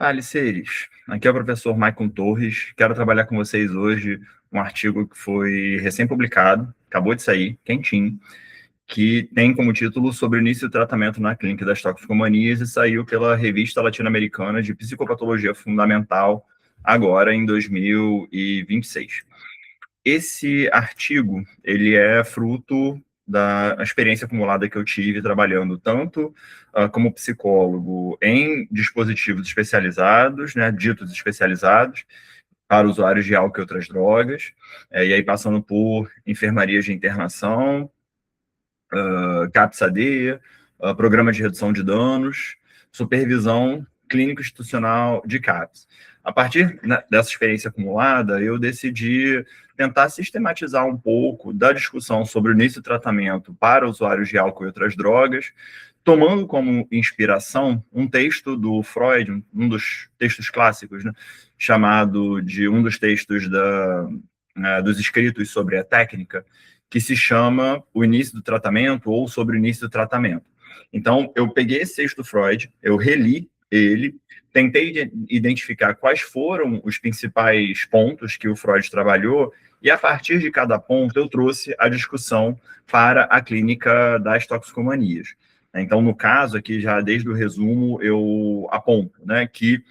Aliceres, aqui é o professor Maicon Torres. Quero trabalhar com vocês hoje um artigo que foi recém-publicado, acabou de sair, quentinho, que tem como título Sobre o início do tratamento na clínica das toxicomanias e saiu pela Revista Latino-Americana de Psicopatologia Fundamental, agora em 2026. Esse artigo, ele é fruto da experiência acumulada que eu tive trabalhando tanto como psicólogo em dispositivos especializados, né, ditos especializados, para usuários de álcool e outras drogas, e aí passando por enfermarias de internação, CAPS-AD, programa de redução de danos, supervisão clínico-institucional de CAPS. A partir dessa experiência acumulada, eu decidi tentar sistematizar um pouco da discussão sobre o início do tratamento para usuários de álcool e outras drogas, tomando como inspiração um texto do Freud, um dos textos clássicos, né, chamado de um dos textos dos escritos sobre a técnica, que se chama O Início do Tratamento ou Sobre o Início do Tratamento. Então, eu peguei esse texto do Freud, eu reli ele, tentei identificar quais foram os principais pontos que o Freud trabalhou, e a partir de cada ponto eu trouxe a discussão para a clínica das toxicomanias. Então, no caso aqui, já desde o resumo, eu aponto, né, que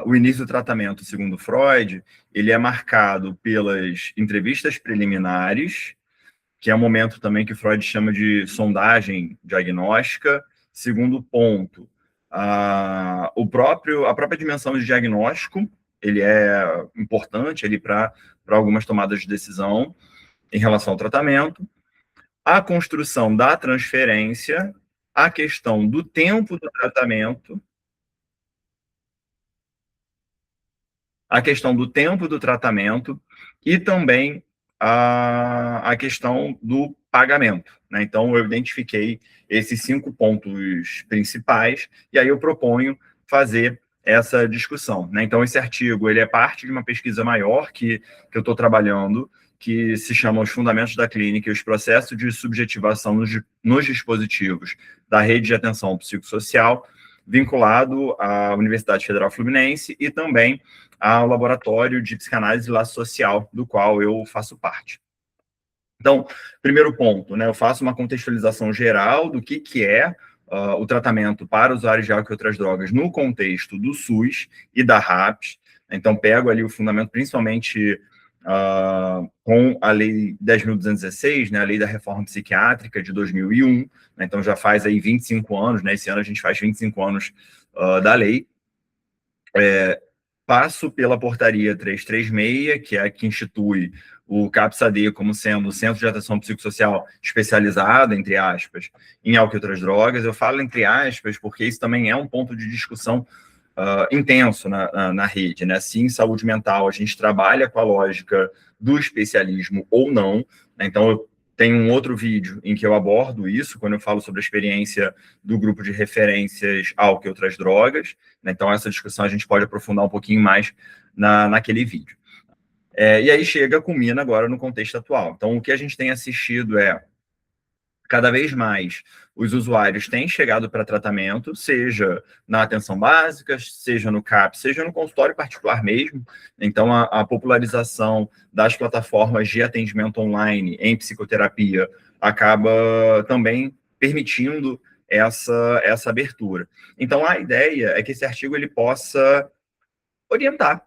o início do tratamento, segundo Freud, ele é marcado pelas entrevistas preliminares, que é um momento também que Freud chama de sondagem diagnóstica. Segundo ponto, a própria dimensão de diagnóstico, ele é importante para algumas tomadas de decisão em relação ao tratamento. A construção da transferência, a questão do tempo do tratamento, a questão do tempo do tratamento e também a questão do pagamento, né? Então, eu identifiquei esses 5 pontos principais e aí eu proponho fazer essa discussão, né? Então, esse artigo ele é parte de uma pesquisa maior que eu estou trabalhando, que se chama Os Fundamentos da Clínica e os Processos de Subjetivação nos Dispositivos da Rede de Atenção Psicossocial, vinculado à Universidade Federal Fluminense e também ao Laboratório de Psicanálise e Laço Social, do qual eu faço parte. Então, primeiro ponto, né, eu faço uma contextualização geral do que é o tratamento para usuários de álcool e outras drogas no contexto do SUS e da RAPS. Então, pego ali o fundamento, principalmente com a Lei 10.216, né, a Lei da Reforma Psiquiátrica de 2001, né, então já faz aí 25 anos, né, esse ano a gente faz 25 anos da lei. Passo pela portaria 336, que é a que institui o CAPS-AD como sendo o Centro de Atenção Psicossocial especializado, entre aspas, em álcool e outras drogas. Eu falo entre aspas porque isso também é um ponto de discussão intenso na rede, né? Sim, saúde mental, a gente trabalha com a lógica do especialismo ou não, né? Então, eu tenho um outro vídeo em que eu abordo isso, quando eu falo sobre a experiência do grupo de referências álcool e outras drogas, né? Então, essa discussão a gente pode aprofundar um pouquinho mais naquele vídeo. E aí culmina agora no contexto atual. Então, o que a gente tem assistido cada vez mais os usuários têm chegado para tratamento, seja na atenção básica, seja no CAP, seja no consultório particular mesmo. Então, a popularização das plataformas de atendimento online em psicoterapia acaba também permitindo essa abertura. Então, a ideia é que esse artigo ele possa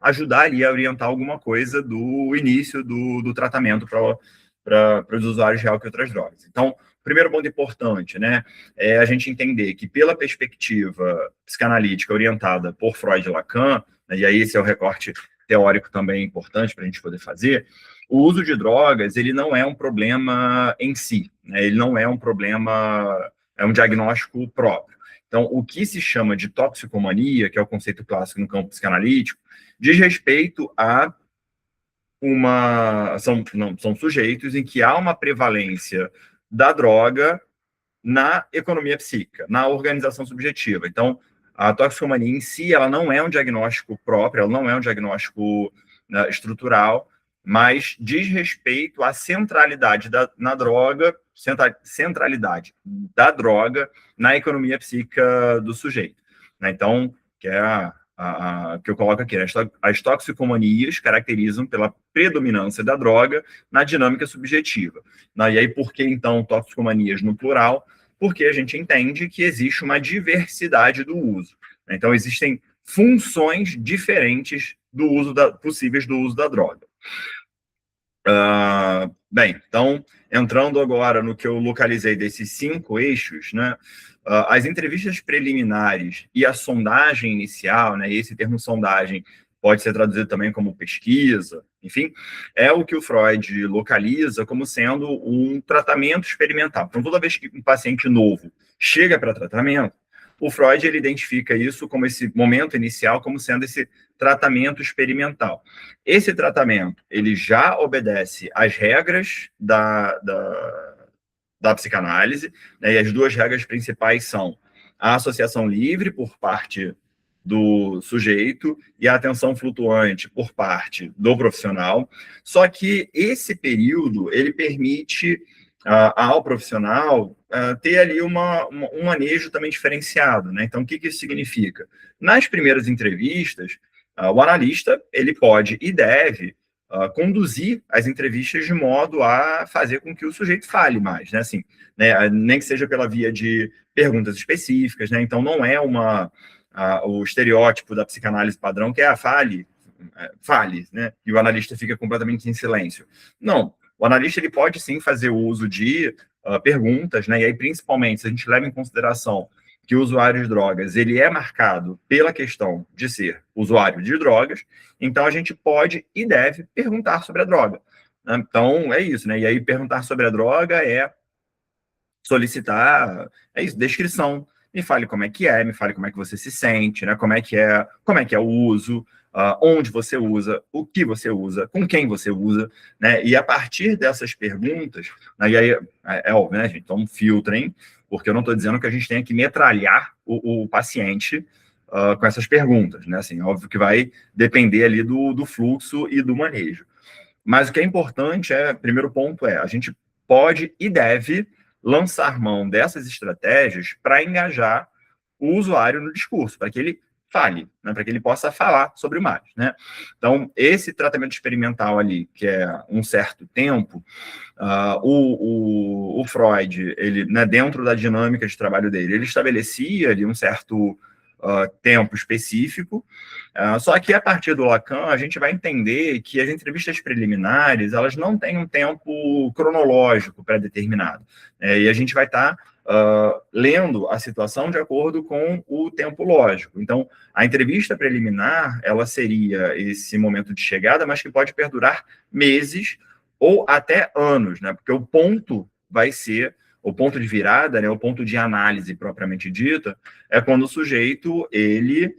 ajudar ali a orientar alguma coisa do início do tratamento para os usuários de álcool e outras drogas. Então, primeiro ponto importante, né, é a gente entender que pela perspectiva psicanalítica orientada por Freud e Lacan, né, e aí esse é o recorte teórico também importante para a gente poder fazer, o uso de drogas, ele não é um problema em si, né, ele não é um problema, é um diagnóstico próprio. Então, o que se chama de toxicomania, que é o conceito clássico no campo psicanalítico, diz respeito a são sujeitos em que há uma prevalência da droga na economia psíquica, na organização subjetiva. Então, a toxicomania em si, ela não é um diagnóstico próprio, ela não é um diagnóstico estrutural, mas diz respeito à centralidade centralidade da droga na economia psíquica do sujeito. né? Então, que é que eu coloco aqui, né? As toxicomanias caracterizam pela predominância da droga na dinâmica subjetiva. E aí, por que, então, toxicomanias no plural? Porque a gente entende que existe uma diversidade do uso. Então, existem funções diferentes possíveis do uso da droga. Bem, então, entrando agora no que eu localizei desses 5 eixos, né? As entrevistas preliminares e a sondagem inicial, né? Esse termo sondagem pode ser traduzido também como pesquisa, enfim, é o que o Freud localiza como sendo um tratamento experimental. Então, toda vez que um paciente novo chega para tratamento, o Freud ele identifica isso como esse momento inicial, como sendo esse tratamento experimental. Esse tratamento ele já obedece às regras da psicanálise, né, e as 2 regras principais são a associação livre por parte do sujeito e a atenção flutuante por parte do profissional. Só que esse período ele permite ao profissional ter ali um manejo também diferenciado, né? Então, o que isso significa? Nas primeiras entrevistas, o analista ele pode e deve conduzir as entrevistas de modo a fazer com que o sujeito fale mais, né? Assim, né? Nem que seja pela via de perguntas específicas, né? Então, não é o estereótipo da psicanálise padrão que é fale, né? E o analista fica completamente em silêncio. Não, o analista ele pode sim fazer o uso de perguntas, né? E aí, principalmente, se a gente leva em consideração que o usuário de drogas ele é marcado pela questão de ser usuário de drogas, então a gente pode e deve perguntar sobre a droga. Então, é isso, né? E aí, perguntar sobre a droga é solicitar, é isso, descrição. Me fale como é, me fale como é que você se sente, né? Como é que é o uso, onde você usa, o que você usa, com quem você usa, né? E a partir dessas perguntas, né, e aí é óbvio, né, gente? Então filtrem, porque eu não estou dizendo que a gente tenha que metralhar o paciente com essas perguntas, né? Assim, óbvio que vai depender ali do fluxo e do manejo. Mas o que é importante primeiro ponto a gente pode e deve lançar mão dessas estratégias para engajar o usuário no discurso, para que ele fale, né, para que ele possa falar sobre o mais, né? Então, esse tratamento experimental ali, que é um certo tempo, o Freud, ele, né, dentro da dinâmica de trabalho dele, ele estabelecia ali um certo tempo específico, só que a partir do Lacan, a gente vai entender que as entrevistas preliminares, elas não têm um tempo cronológico pré-determinado, e a gente vai estar lendo a situação de acordo com o tempo lógico. Então, a entrevista preliminar, ela seria esse momento de chegada, mas que pode perdurar meses ou até anos, né? Porque o ponto vai ser o ponto de virada, né, o ponto de análise propriamente dita, é quando o sujeito ele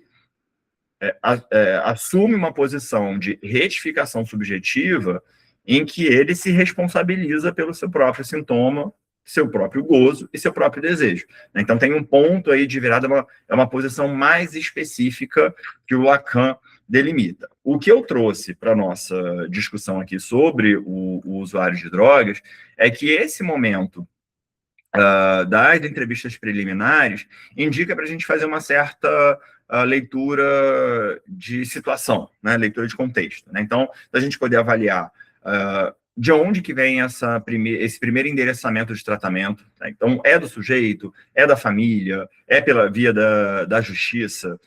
assume uma posição de retificação subjetiva em que ele se responsabiliza pelo seu próprio sintoma, seu próprio gozo e seu próprio desejo. Então tem um ponto aí de virada, é uma posição mais específica que o Lacan delimita. O que eu trouxe para a nossa discussão aqui sobre o usuário de drogas é que esse momento das entrevistas preliminares indica para a gente fazer uma certa leitura de situação, né? Leitura de contexto. Né? Então, a gente poder avaliar de onde que vem esse primeiro endereçamento de tratamento. Né? Então, é do sujeito, é da família, é pela via da justiça,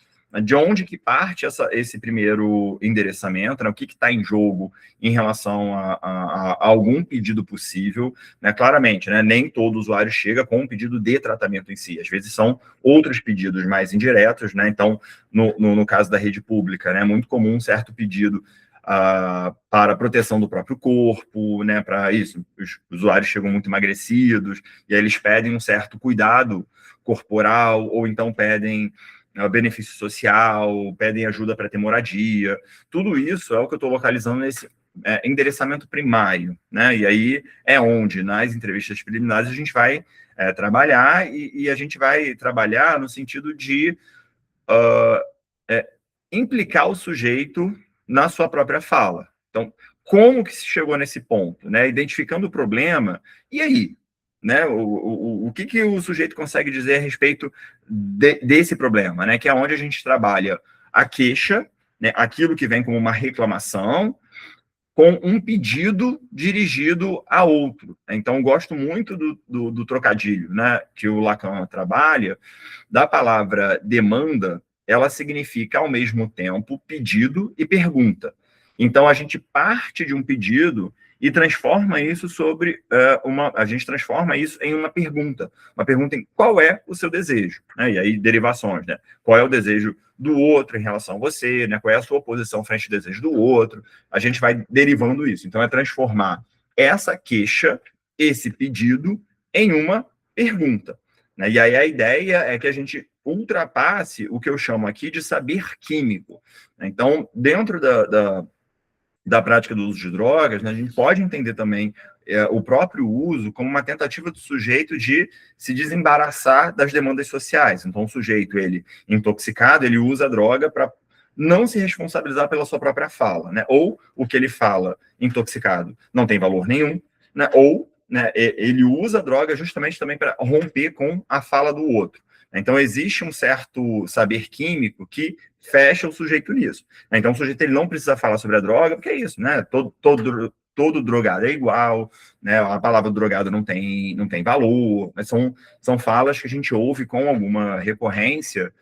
de onde que parte esse primeiro endereçamento, né? O que está em jogo em relação a algum pedido possível, né? Claramente, né? Nem todo usuário chega com um pedido de tratamento em si, às vezes são outros pedidos mais indiretos, né? Então, no caso da rede pública, né? É muito comum um certo pedido para a proteção do próprio corpo, né? Para isso, os usuários chegam muito emagrecidos, e aí eles pedem um certo cuidado corporal, ou então pedem benefício social, pedem ajuda para ter moradia. Tudo isso é o que eu estou localizando nesse endereçamento primário, né? E aí é onde, nas entrevistas preliminares, a gente vai trabalhar, e a gente vai trabalhar no sentido de implicar o sujeito na sua própria fala. Então, como que se chegou nesse ponto, né? Identificando o problema, e aí? né, o que o sujeito consegue dizer a respeito desse problema, né, que é onde a gente trabalha a queixa, né, aquilo que vem como uma reclamação, com um pedido dirigido a outro. Então, gosto muito do trocadilho, né, que o Lacan trabalha, da palavra demanda. Ela significa, ao mesmo tempo, pedido e pergunta. Então, a gente parte de um pedido e transforma isso a gente transforma isso em uma pergunta em qual é o seu desejo, né? E aí derivações, né? Qual é o desejo do outro em relação a você, né? Qual é a sua posição frente ao desejo do outro? A gente vai derivando isso. Então, é transformar essa queixa, esse pedido, em uma pergunta, né? E aí a ideia é que a gente ultrapasse o que eu chamo aqui de saber químico, né? Então, dentro da prática do uso de drogas, né, a gente pode entender também o próprio uso como uma tentativa do sujeito de se desembaraçar das demandas sociais. Então, o sujeito, ele intoxicado, ele usa a droga para não se responsabilizar pela sua própria fala, né? Ou o que ele fala intoxicado não tem valor nenhum, né? Ou, né, ele usa a droga justamente também para romper com a fala do outro. Então, existe um certo saber químico que fecha o sujeito nisso. Então, o sujeito ele não precisa falar sobre a droga, porque é isso, né? Todo drogado é igual, né? A palavra drogado não tem valor, mas são falas que a gente ouve com alguma recorrência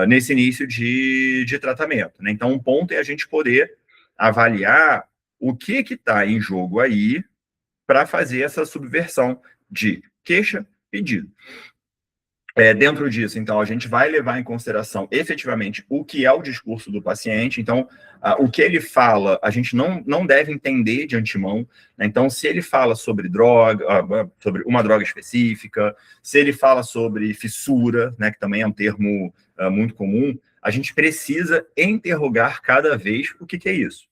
nesse início de tratamento, né? Então, um ponto é a gente poder avaliar o que está em jogo aí para fazer essa subversão de queixa, pedido. Dentro disso, então, a gente vai levar em consideração efetivamente o que é o discurso do paciente. Então, o que ele fala, a gente não deve entender de antemão, né? Então, se ele fala sobre droga, sobre uma droga específica, se ele fala sobre fissura, né, que também é um termo muito comum, a gente precisa interrogar cada vez o que é isso.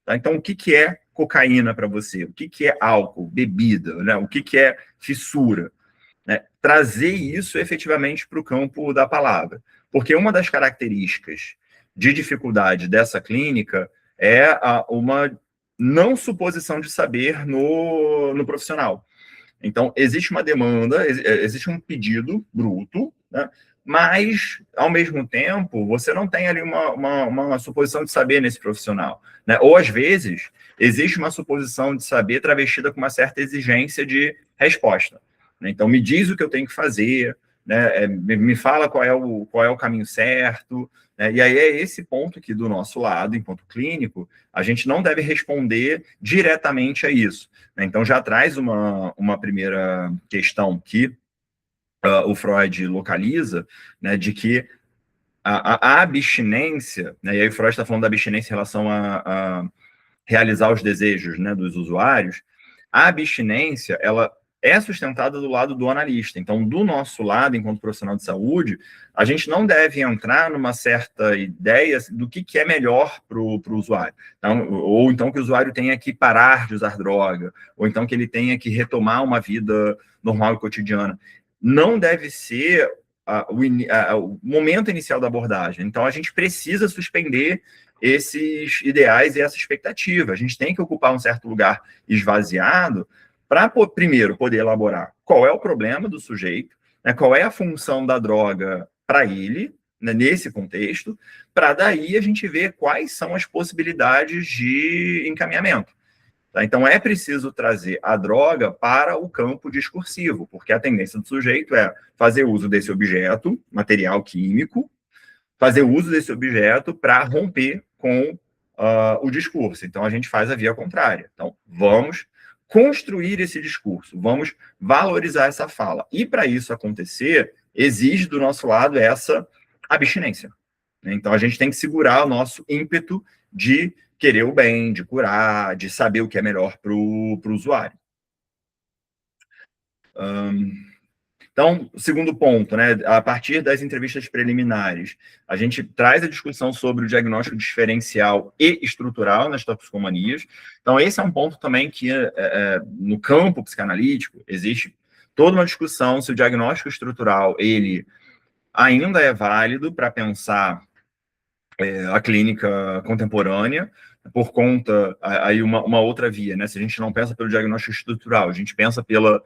Tá? Então, o que é cocaína para você? O que é álcool, bebida, né? O que é fissura? Né, trazer isso efetivamente para o campo da palavra. Porque uma das características de dificuldade dessa clínica é uma não suposição de saber no profissional. Então, existe uma demanda, existe um pedido bruto, né, mas, ao mesmo tempo, você não tem ali uma suposição de saber nesse profissional, né? Ou, às vezes, existe uma suposição de saber travestida com uma certa exigência de resposta. Então, me diz o que eu tenho que fazer, né? Me fala qual é o caminho certo, né? E aí é esse ponto que, do nosso lado, enquanto clínico, a gente não deve responder diretamente a isso, né? Então, já traz uma primeira questão que o Freud localiza, né, de que a abstinência, né, e aí o Freud está falando da abstinência em relação a realizar os desejos, né, dos usuários. A abstinência, ela é sustentada do lado do analista. Então, do nosso lado, enquanto profissional de saúde, a gente não deve entrar numa certa ideia do que é melhor para o usuário. Então, ou então que o usuário tenha que parar de usar droga, ou então que ele tenha que retomar uma vida normal e cotidiana. Não deve ser o momento inicial da abordagem. Então, a gente precisa suspender esses ideais e essa expectativa. A gente tem que ocupar um certo lugar esvaziado para, primeiro, poder elaborar qual é o problema do sujeito, né, qual é a função da droga para ele, né, nesse contexto, para daí a gente ver quais são as possibilidades de encaminhamento. Tá? Então, é preciso trazer a droga para o campo discursivo, porque a tendência do sujeito é fazer uso desse objeto, material químico, fazer uso desse objeto para romper com o discurso. Então, a gente faz a via contrária. Então, vamos construir esse discurso, vamos valorizar essa fala. E, para isso acontecer, exige do nosso lado essa abstinência. Então, a gente tem que segurar o nosso ímpeto de querer o bem, de curar, de saber o que é melhor para o usuário. Então, o segundo ponto, né, a partir das entrevistas preliminares, a gente traz a discussão sobre o diagnóstico diferencial e estrutural nas toxicomanias. Então, esse é um ponto também que, no campo psicanalítico, existe toda uma discussão se o diagnóstico estrutural, ele ainda é válido para pensar a clínica contemporânea, por conta, aí uma outra via, né, se a gente não pensa pelo diagnóstico estrutural, a gente pensa pela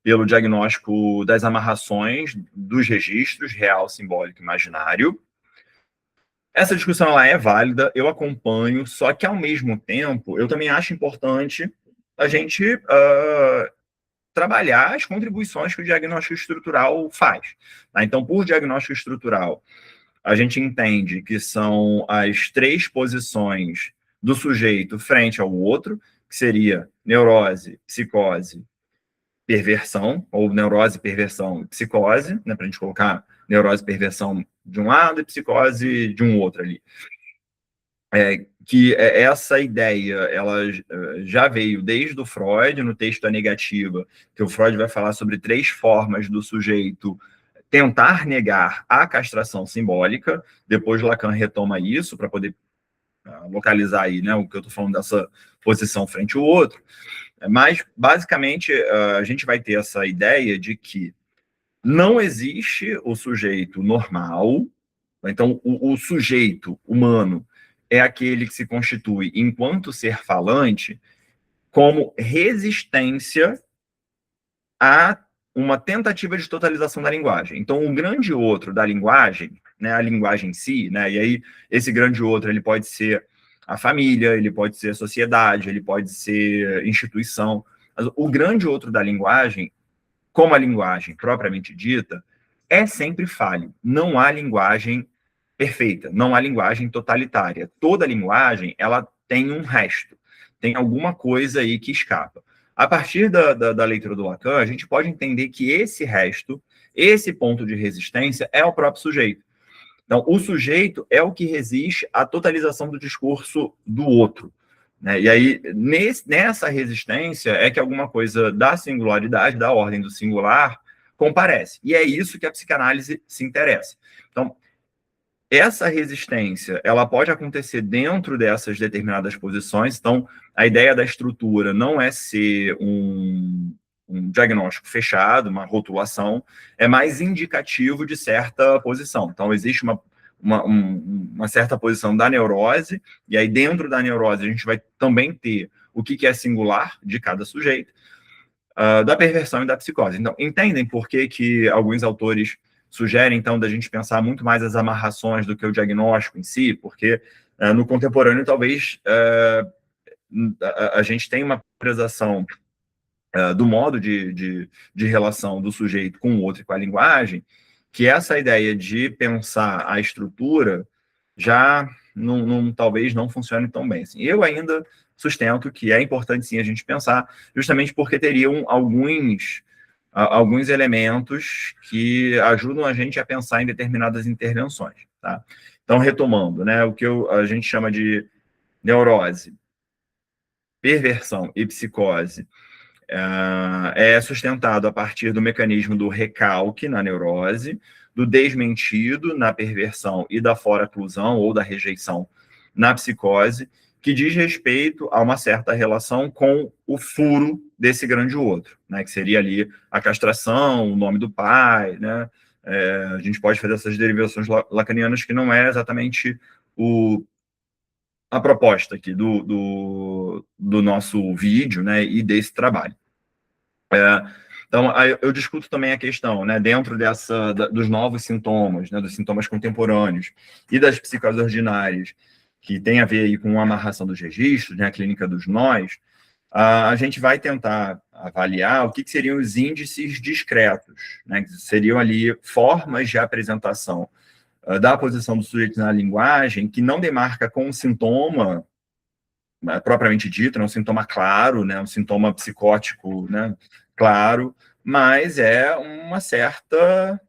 pelo diagnóstico das amarrações dos registros real, simbólico e imaginário. Essa discussão ela é válida, eu acompanho, só que, ao mesmo tempo, eu também acho importante a gente trabalhar as contribuições que o diagnóstico estrutural faz. Tá? Então, por diagnóstico estrutural, a gente entende que são as 3 posições do sujeito frente ao outro, que seria neurose, psicose, perversão, ou neurose, perversão e psicose, né, para a gente colocar neurose, perversão de um lado e psicose de um outro ali. Que essa ideia, ela já veio desde o Freud, no texto A Negativa, que o Freud vai falar sobre 3 formas do sujeito tentar negar a castração simbólica. Depois Lacan retoma isso para poder localizar aí, né, o que eu estou falando dessa posição frente ao outro. Mas, basicamente, a gente vai ter essa ideia de que não existe o sujeito normal. Então, o sujeito humano é aquele que se constitui, enquanto ser falante, como resistência a uma tentativa de totalização da linguagem. Então, o grande outro da linguagem, né, a linguagem em si, né, e aí esse grande outro ele pode ser a família, ele pode ser a sociedade, ele pode ser instituição. Mas o grande outro da linguagem, como a linguagem propriamente dita, é sempre falho. Não há linguagem perfeita, não há linguagem totalitária. Toda linguagem, ela tem um resto, tem alguma coisa aí que escapa. A partir da leitura do Lacan, a gente pode entender que esse resto, esse ponto de resistência, é o próprio sujeito. Então, o sujeito é o que resiste à totalização do discurso do outro. Né? E aí, nessa resistência, é que alguma coisa da singularidade, da ordem do singular, comparece. E é isso que a psicanálise se interessa. Então, essa resistência, ela pode acontecer dentro dessas determinadas posições. Então, a ideia da estrutura não é ser um diagnóstico fechado, uma rotulação, é mais indicativo de certa posição. Então, existe uma certa posição da neurose, e aí dentro da neurose a gente vai também ter o que é singular de cada sujeito, da perversão e da psicose. Então, entendem por que alguns autores sugerem, então, da gente pensar muito mais as amarrações do que o diagnóstico em si, porque no contemporâneo, talvez, a gente tenha uma prezação do modo de relação do sujeito com o outro e com a linguagem, que essa ideia de pensar a estrutura já talvez não funcione tão bem. Assim. Eu ainda sustento que é importante, sim, a gente pensar, justamente porque teriam alguns elementos que ajudam a gente a pensar em determinadas intervenções. Tá? Então, retomando, né, o que a gente chama de neurose, perversão e psicose é sustentado a partir do mecanismo do recalque na neurose, do desmentido na perversão e da fora-oclusão ou da rejeição na psicose, que diz respeito a uma certa relação com o furo desse grande outro, né, que seria ali a castração, o nome do pai, né, a gente pode fazer essas derivações lacanianas que não é exatamente a proposta aqui do nosso vídeo, né, e desse trabalho. Então, eu discuto também a questão, né, dentro dos novos sintomas, né, dos sintomas contemporâneos e das psicoses ordinárias, que tem a ver aí com a amarração dos registros, né, a clínica dos nós, a gente vai tentar avaliar o que seriam os índices discretos, né, que seriam ali formas de apresentação da posição do sujeito na linguagem que não demarca com um sintoma propriamente dito, é um sintoma claro, né, um sintoma psicótico, né, claro, mas é uma certa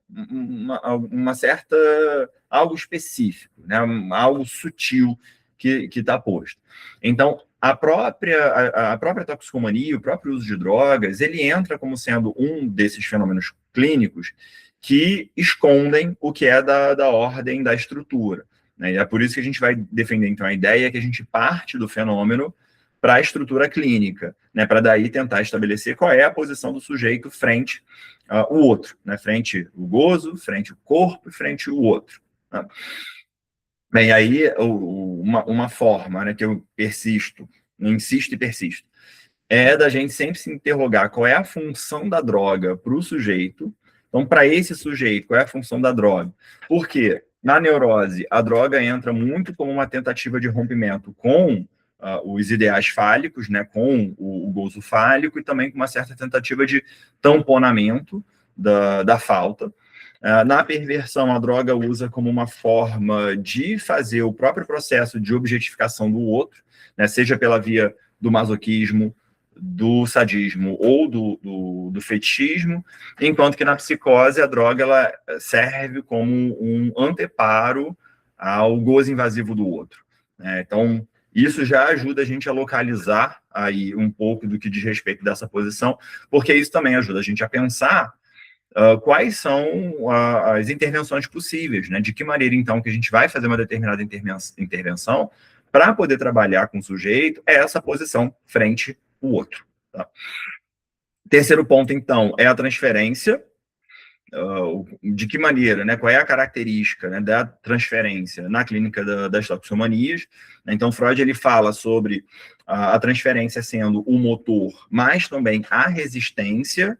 algo específico, né, algo sutil que está posto. Então, a própria toxicomania, o próprio uso de drogas, ele entra como sendo um desses fenômenos clínicos que escondem o que é da ordem da estrutura. Né? E é por isso que a gente vai defender, então, a ideia que a gente parte do fenômeno para a estrutura clínica, né? Para daí tentar estabelecer qual é a posição do sujeito frente ao outro, né? Frente o gozo, frente o corpo e frente o outro. Né? Bem, aí uma forma, né, que eu insisto e persisto, é da gente sempre se interrogar qual é a função da droga para o sujeito. Então, para esse sujeito, qual é a função da droga? Por quê? Na neurose, a droga entra muito como uma tentativa de rompimento com os ideais fálicos, né, com o gozo fálico, e também com uma certa tentativa de tamponamento da falta. Na perversão, a droga usa como uma forma de fazer o próprio processo de objetificação do outro, né, seja pela via do masoquismo, do sadismo ou do fetichismo, enquanto que na psicose a droga ela serve como um anteparo ao gozo invasivo do outro. Então, isso já ajuda a gente a localizar aí um pouco do que diz respeito dessa posição, porque isso também ajuda a gente a pensar quais são as intervenções possíveis, né? De que maneira, então, que a gente vai fazer uma determinada intervenção para poder trabalhar com o sujeito essa posição frente ao outro. Tá? Terceiro ponto, então, é a transferência. De que maneira, né? Qual é a característica, né, da transferência na clínica das toxicomanias? Então, Freud ele fala sobre a transferência sendo o motor, mas também a resistência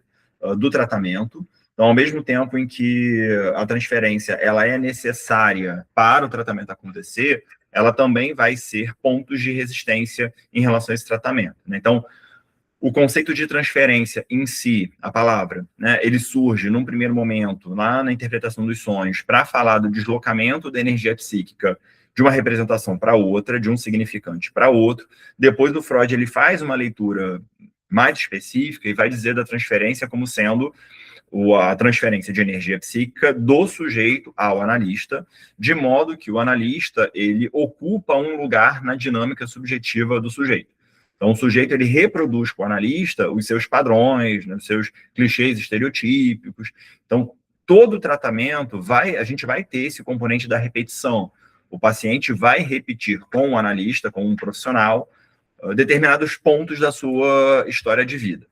do tratamento. Então, ao mesmo tempo em que a transferência ela é necessária para o tratamento acontecer, ela também vai ser pontos de resistência em relação a esse tratamento. Né? Então, o conceito de transferência em si, a palavra, né, ele surge num primeiro momento, lá na interpretação dos sonhos, para falar do deslocamento da energia psíquica de uma representação para outra, de um significante para outro. Depois do Freud, ele faz uma leitura mais específica e vai dizer da transferência como sendo a transferência de energia psíquica do sujeito ao analista, de modo que o analista ele ocupa um lugar na dinâmica subjetiva do sujeito. Então, o sujeito ele reproduz com o analista os seus padrões, né, os seus clichês estereotípicos. Então, todo o tratamento a gente vai ter esse componente da repetição. O paciente vai repetir com o analista, com um profissional, determinados pontos da sua história de vida.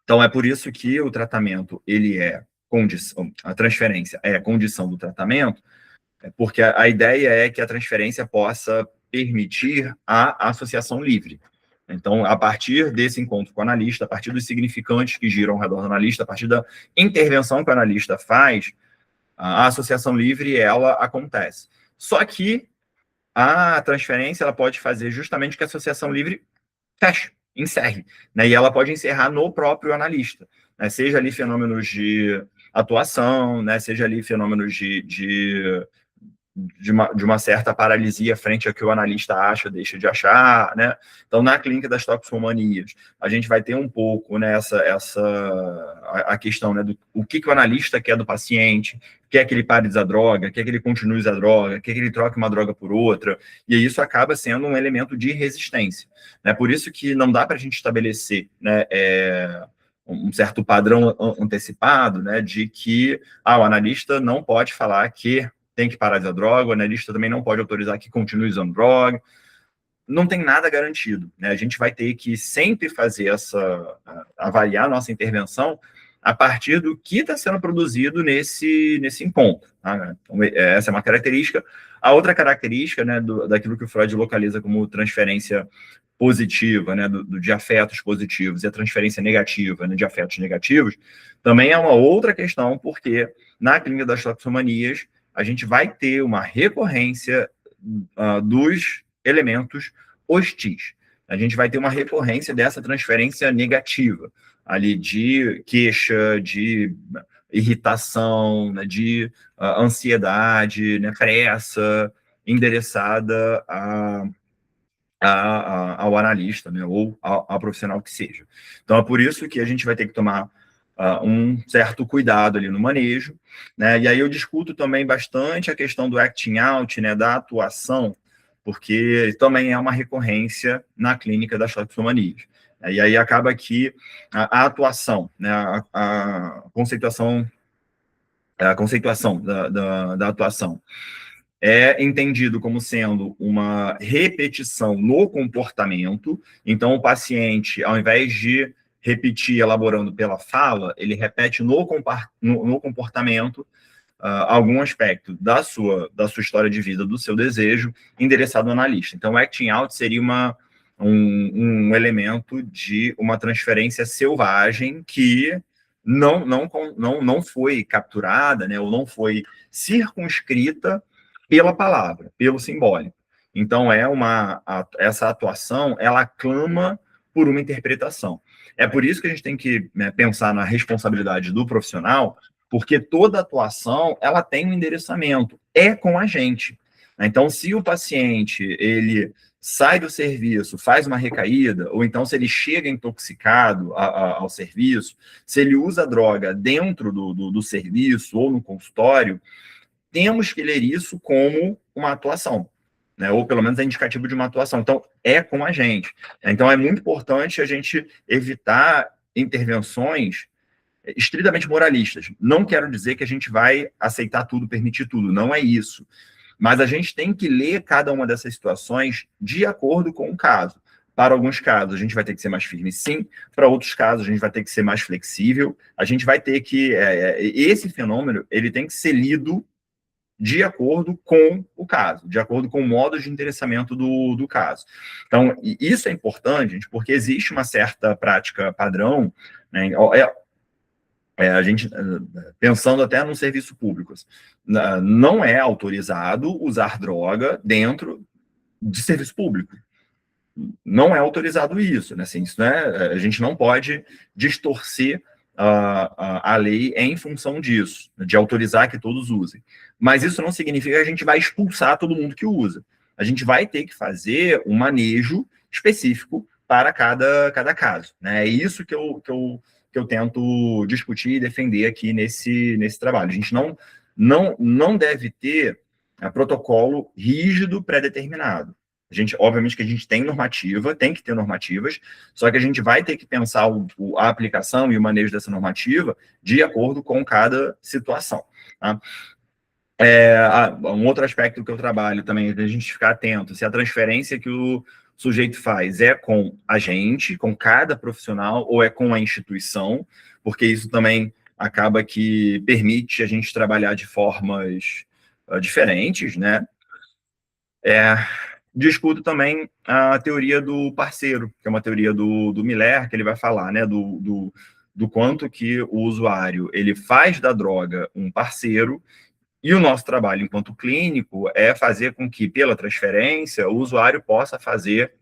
Então, é por isso que o tratamento, ele é condição, a transferência é condição do tratamento, porque a ideia é que a transferência possa permitir a associação livre. Então, a partir desse encontro com o analista, a partir dos significantes que giram ao redor do analista, a partir da intervenção que o analista faz, a associação livre, ela acontece. Só que a transferência, ela pode fazer justamente que a associação livre feche, encerre, né? E ela pode encerrar no próprio analista, né? Seja ali fenômenos de atuação, né? Seja ali fenômenos de uma certa paralisia frente ao que o analista acha, deixa de achar, né? Então, na clínica das toxicomanias, a gente vai ter um pouco, né, a questão, né, do o que o analista quer do paciente, quer que ele pare de usar droga, quer que ele continue a usar droga, quer que ele troque uma droga por outra, e isso acaba sendo um elemento de resistência, né? Por isso que não dá para a gente estabelecer, né, um certo padrão antecipado, né, de que o analista não pode falar que tem que parar de usar droga, o analista também não pode autorizar que continue usando droga. Não tem nada garantido, né? A gente vai ter que sempre fazer avaliar a nossa intervenção a partir do que está sendo produzido nesse encontro. Tá? Então, essa é uma característica. A outra característica, né, daquilo que o Freud localiza como transferência positiva, né, de afetos positivos, e a transferência negativa, né, de afetos negativos, também é uma outra questão, porque na clínica das toxicomanias, a gente vai ter uma recorrência dos elementos hostis. A gente vai ter uma recorrência dessa transferência negativa, ali de queixa, de irritação, né, de ansiedade, né, pressa, endereçada ao analista, né, ou ao profissional que seja. Então, é por isso que a gente vai ter que tomar um certo cuidado ali no manejo, né? E aí eu discuto também bastante a questão do acting out, né, da atuação, porque também é uma recorrência na clínica das toxicomanias. E aí acaba que a atuação, né, a conceituação da atuação é entendido como sendo uma repetição no comportamento. Então, o paciente, ao invés de repetir elaborando pela fala, ele repete no comportamento algum aspecto da sua história de vida, do seu desejo, endereçado ao analista. Então, o acting out seria um elemento de uma transferência selvagem que não foi capturada, né, ou não foi circunscrita pela palavra, pelo simbólico. Então, essa atuação, ela clama por uma interpretação. É por isso que a gente tem que, né, pensar na responsabilidade do profissional, porque toda atuação, ela tem um endereçamento, é com a gente. Então, se o paciente, ele sai do serviço, faz uma recaída, ou então se ele chega intoxicado ao serviço, se ele usa droga dentro do serviço ou no consultório, temos que ler isso como uma atuação, né? Ou pelo menos é indicativo de uma atuação. Então, é com a gente. Então, é muito importante a gente evitar intervenções estritamente moralistas. Não quero dizer que a gente vai aceitar tudo, permitir tudo, não é isso. Mas a gente tem que ler cada uma dessas situações de acordo com o caso. Para alguns casos, a gente vai ter que ser mais firme, sim. Para outros casos, a gente vai ter que ser mais flexível. A gente vai ter que... esse fenômeno, ele tem que ser lido de acordo com o caso, de acordo com o modo de endereçamento do caso. Então, isso é importante, gente, porque existe uma certa prática padrão, né? A gente, pensando até no serviço público, não é autorizado usar droga dentro de serviço público. Não é autorizado isso, né? Assim, isso, né? A gente não pode distorcer a lei em função disso, de autorizar que todos usem. Mas isso não significa que a gente vai expulsar todo mundo que usa. A gente vai ter que fazer um manejo específico para cada caso, né? É isso que eu tento discutir e defender aqui nesse trabalho. A gente não deve ter protocolo rígido pré-determinado. Obviamente que a gente tem normativa, tem que ter normativas, só que a gente vai ter que pensar a aplicação e o manejo dessa normativa de acordo com cada situação. Tá? Um outro aspecto que eu trabalho também é a gente ficar atento se a transferência que o sujeito faz é com a gente, com cada profissional, ou é com a instituição, porque isso também acaba que permite a gente trabalhar de formas diferentes, né? Discuto também a teoria do parceiro, que é uma teoria do Miller, que ele vai falar, né, do quanto que o usuário ele faz da droga um parceiro, e o nosso trabalho enquanto clínico é fazer com que, pela transferência, o usuário possa fazer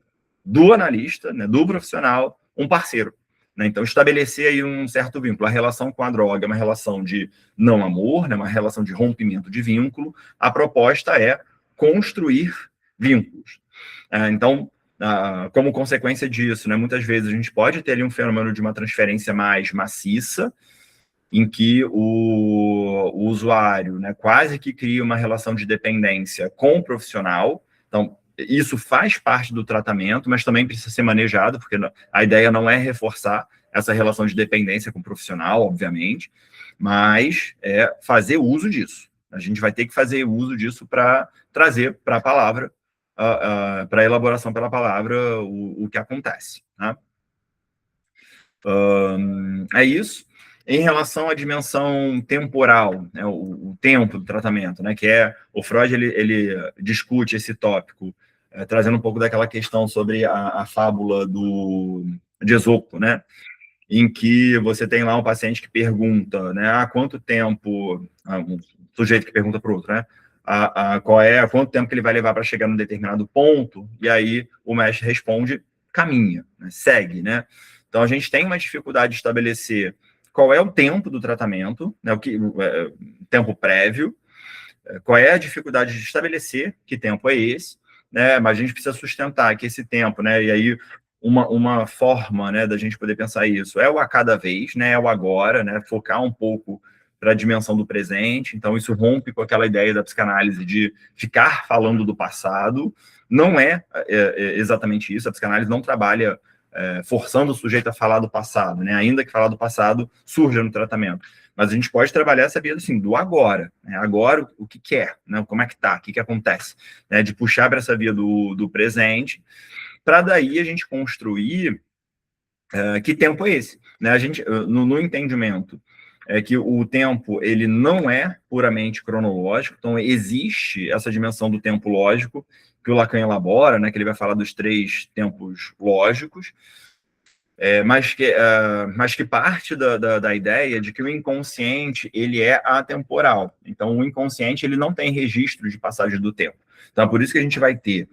do analista, né, do profissional, um parceiro. Né? Então, estabelecer aí um certo vínculo. A relação com a droga é uma relação de não amor, né, uma relação de rompimento de vínculo. A proposta é construir vínculos. Então, como consequência disso, né, muitas vezes a gente pode ter ali um fenômeno de uma transferência mais maciça, em que o usuário, né, quase que cria uma relação de dependência com o profissional. Então, isso faz parte do tratamento, mas também precisa ser manejado, porque a ideia não é reforçar essa relação de dependência com o profissional, obviamente, mas é fazer uso disso. A gente vai ter que fazer uso disso para trazer para a palavra, para a elaboração pela palavra, o que acontece. Tá? É isso. Em relação à dimensão temporal, né, o tempo do tratamento, né, que o Freud ele discute esse tópico, trazendo um pouco daquela questão sobre a fábula de Esopo, né, em que você tem lá um paciente que pergunta, né, há quanto tempo, um sujeito que pergunta para o outro, né, quanto tempo que ele vai levar para chegar num determinado ponto, e aí o mestre responde, caminha, né, segue, né. Então, a gente tem uma dificuldade de estabelecer qual é o tempo do tratamento, né, tempo prévio, qual é a dificuldade de estabelecer que tempo é esse, né, mas a gente precisa sustentar que esse tempo, né, e aí uma forma, né, da gente poder pensar isso é o a cada vez, né, é o agora, né, focar um pouco para a dimensão do presente. Então, isso rompe com aquela ideia da psicanálise de ficar falando do passado. Não é exatamente isso, a psicanálise não trabalha forçando o sujeito a falar do passado, né? Ainda que falar do passado surja no tratamento. Mas a gente pode trabalhar essa via assim, do agora. Né? Agora, o que é? Né? Como é que tá? O que acontece? Né? De puxar para essa via do presente, para daí a gente construir que tempo é esse? Né? A gente, no entendimento é que o tempo ele não é puramente cronológico, então existe essa dimensão do tempo lógico que o Lacan elabora, né, que ele vai falar dos 3 tempos lógicos, mas que parte da ideia de que o inconsciente ele é atemporal. Então, o inconsciente ele não tem registro de passagem do tempo. Então, é por isso que a gente vai ter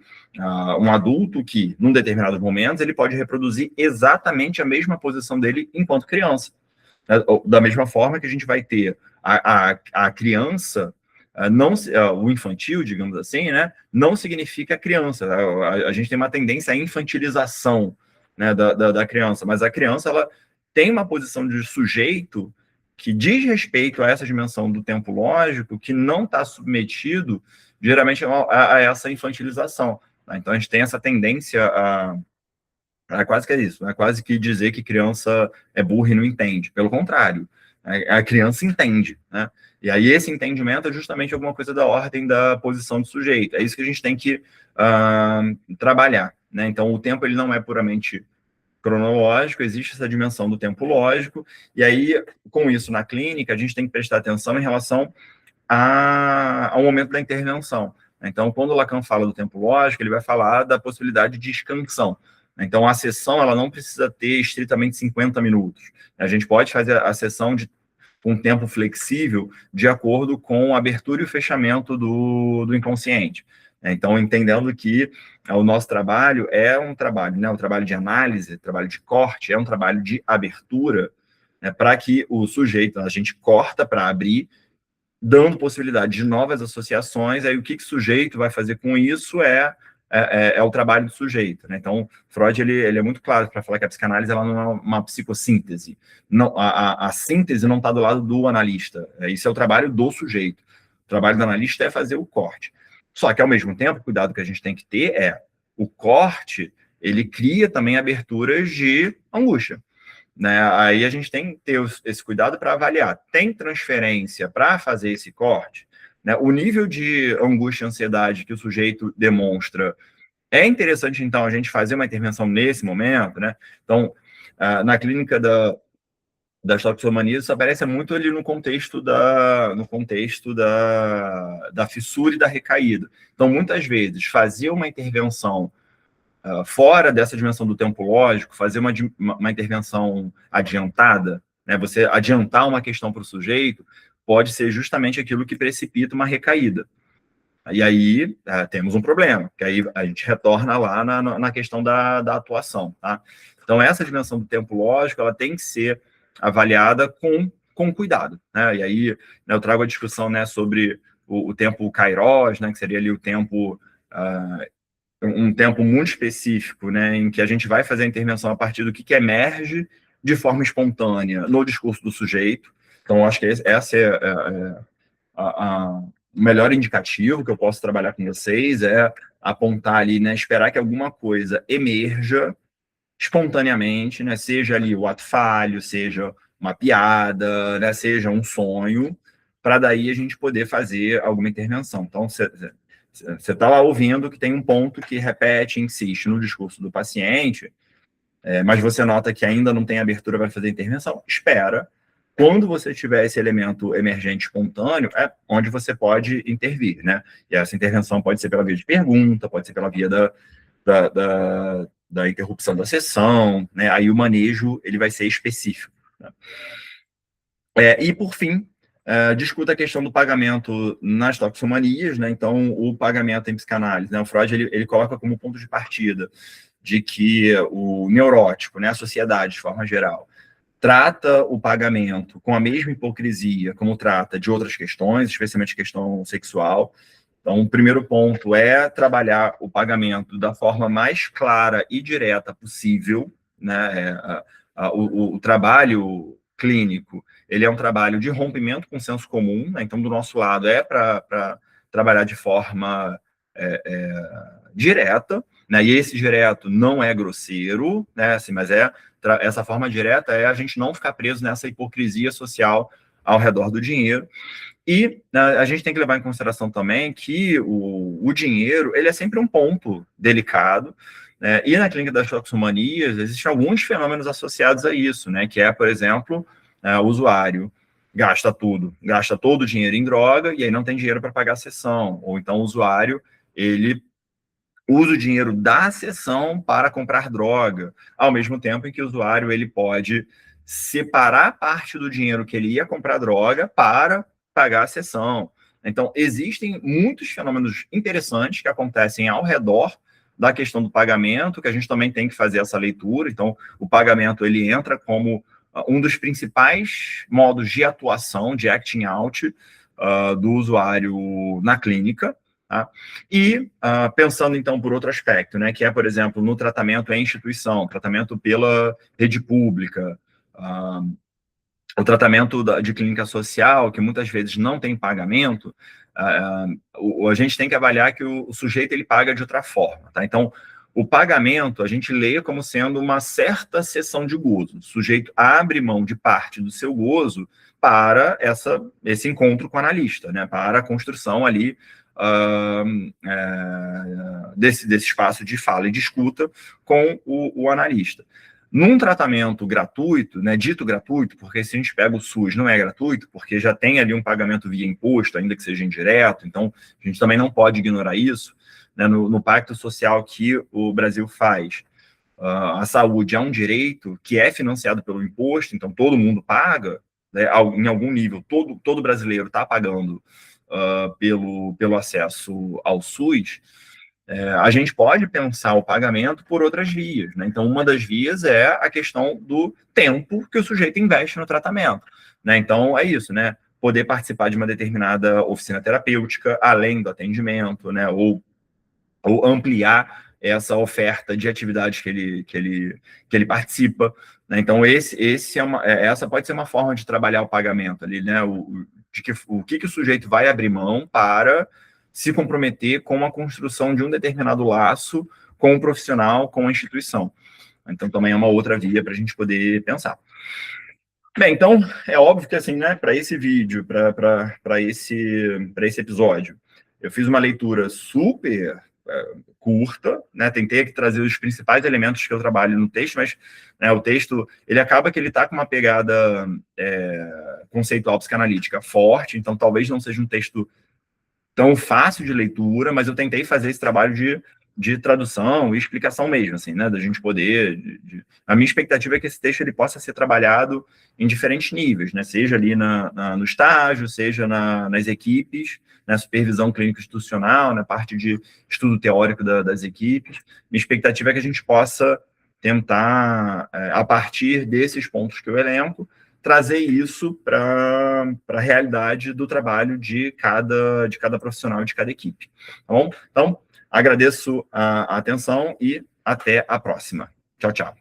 um adulto que, num determinado momento, ele pode reproduzir exatamente a mesma posição dele enquanto criança. Da mesma forma que a gente vai ter a criança, não, o infantil, digamos assim, né, não significa criança. A gente tem uma tendência à infantilização, né, da criança, mas a criança ela tem uma posição de sujeito que diz respeito a essa dimensão do tempo lógico que não está submetido, geralmente, a essa infantilização. Tá? Então, a gente tem essa tendência a quase que é isso, é quase que dizer que criança é burra e não entende. Pelo contrário, a criança entende, né? E aí esse entendimento é justamente alguma coisa da ordem da posição do sujeito. É isso que a gente tem que trabalhar, né? Então, o tempo ele não é puramente cronológico, existe essa dimensão do tempo lógico, e aí, com isso, na clínica, a gente tem que prestar atenção em relação ao momento da intervenção. Então, quando o Lacan fala do tempo lógico, ele vai falar da possibilidade de excansão. Então, a sessão ela não precisa ter estritamente 50 minutos. A gente pode fazer a sessão com um tempo flexível de acordo com a abertura e o fechamento do inconsciente. Então, entendendo que o nosso trabalho é um trabalho, né, um trabalho de análise, trabalho de corte, é um trabalho de abertura, né, para que o sujeito, a gente corta para abrir, dando possibilidade de novas associações, aí o que o sujeito vai fazer com isso é o trabalho do sujeito. Né? Então, Freud ele é muito claro para falar que a psicanálise ela não é uma psicossíntese. Não, a síntese não está do lado do analista. Isso é o trabalho do sujeito. O trabalho do analista é fazer o corte. Só que, ao mesmo tempo, o cuidado que a gente tem que ter o corte, ele cria também aberturas de angústia. Né? Aí a gente tem que ter esse cuidado para avaliar. Tem transferência para fazer esse corte? Né? O nível de angústia e ansiedade que o sujeito demonstra é interessante, então, a gente fazer uma intervenção nesse momento. Né? Então, na clínica das toxicomanias, isso aparece muito ali no contexto da fissura e da recaída. Então, muitas vezes, fazer uma intervenção fora dessa dimensão do tempo lógico, fazer uma intervenção adiantada, né, você adiantar uma questão para o sujeito, pode ser justamente aquilo que precipita uma recaída. E aí temos um problema, que aí a gente retorna lá na questão da atuação. Tá? Então, essa dimensão do tempo lógico, ela tem que ser avaliada com cuidado. Né? E aí, né, eu trago a discussão, né, sobre o tempo kairos, né, que seria ali o tempo... um tempo muito específico, né, em que a gente vai fazer a intervenção a partir do que emerge de forma espontânea no discurso do sujeito. Então, acho que essa o melhor indicativo que eu posso trabalhar com vocês, é apontar ali, né, esperar que alguma coisa emerja espontaneamente, né, seja ali o ato falho, seja uma piada, né, seja um sonho, para daí a gente poder fazer alguma intervenção. Então, você está lá ouvindo que tem um ponto que repete, insiste no discurso do paciente, mas você nota que ainda não tem abertura para fazer intervenção, espera. Quando você tiver esse elemento emergente espontâneo, é onde você pode intervir, né? E essa intervenção pode ser pela via de pergunta, pode ser pela via da interrupção da sessão, né? Aí o manejo ele vai ser específico. Né? E, por fim, discuta a questão do pagamento nas toxicomanias, né? Então, o pagamento em psicanálise, né? O Freud ele coloca como ponto de partida de que o neurótico, né, a sociedade, de forma geral, trata o pagamento com a mesma hipocrisia como trata de outras questões, especialmente questão sexual. Então, o primeiro ponto é trabalhar o pagamento da forma mais clara e direta possível. Né? O trabalho clínico, ele é um trabalho de rompimento com o senso comum, né? Então, do nosso lado, é para trabalhar de forma direta, né? E esse direto não é grosseiro, né? Assim, mas essa forma direta é a gente não ficar preso nessa hipocrisia social ao redor do dinheiro. E a gente tem que levar em consideração também que o dinheiro ele é sempre um ponto delicado, né? E na clínica das toxicomanias existem alguns fenômenos associados a isso, né? Que é, por exemplo, o usuário gasta tudo, gasta todo o dinheiro em droga e aí não tem dinheiro para pagar a sessão. Ou então o usuário, ele usa o dinheiro da sessão para comprar droga, ao mesmo tempo em que o usuário ele pode separar parte do dinheiro que ele ia comprar droga para pagar a sessão. Então, existem muitos fenômenos interessantes que acontecem ao redor da questão do pagamento, que a gente também tem que fazer essa leitura. Então, o pagamento ele entra como um dos principais modos de atuação, de acting out, do usuário na clínica. Tá? E pensando, então, por outro aspecto, né, que é, por exemplo, no tratamento em instituição, tratamento pela rede pública, o tratamento de clínica social, que muitas vezes não tem pagamento, a gente tem que avaliar que o sujeito ele paga de outra forma. Tá? Então, o pagamento a gente lê como sendo uma certa cessão de gozo. O sujeito abre mão de parte do seu gozo para esse encontro com o analista, né? Para a construção ali desse espaço de fala e de escuta com o analista. Num tratamento gratuito, né, dito gratuito, porque se a gente pega o SUS, não é gratuito, porque já tem ali um pagamento via imposto, ainda que seja indireto, então a gente também não pode ignorar isso, né, no pacto social que o Brasil faz. A saúde é um direito que é financiado pelo imposto, então todo mundo paga, né, em algum nível, todo brasileiro está pagando pelo acesso ao SUS. A gente pode pensar o pagamento por outras vias, né? Então, uma das vias é a questão do tempo que o sujeito investe no tratamento, né? Então, é isso, né? Poder participar de uma determinada oficina terapêutica, além do atendimento, né? Ou ampliar essa oferta de atividades que ele participa, né? Então, essa pode ser uma forma de trabalhar o pagamento ali, né? O que o sujeito vai abrir mão para se comprometer com a construção de um determinado laço com o profissional, com a instituição. Então, também é uma outra via para a gente poder pensar. Bem, então, é óbvio que, assim, né, para esse vídeo, para esse episódio, eu fiz uma leitura super curta, né, tentei aqui trazer os principais elementos que eu trabalho no texto, mas né, o texto, ele acaba que ele está com uma pegada conceitual psicanalítica forte, então talvez não seja um texto tão fácil de leitura, mas eu tentei fazer esse trabalho de tradução e explicação mesmo, assim, né, da gente poder... A minha expectativa é que esse texto ele possa ser trabalhado em diferentes níveis, né, seja ali no estágio, seja nas equipes, na supervisão clínica institucional, na parte de estudo teórico das equipes. Minha expectativa é que a gente possa tentar, a partir desses pontos que eu elenco, trazer isso para a realidade do trabalho de cada profissional, de cada equipe. Tá bom? Então, agradeço a atenção e até a próxima. Tchau, tchau.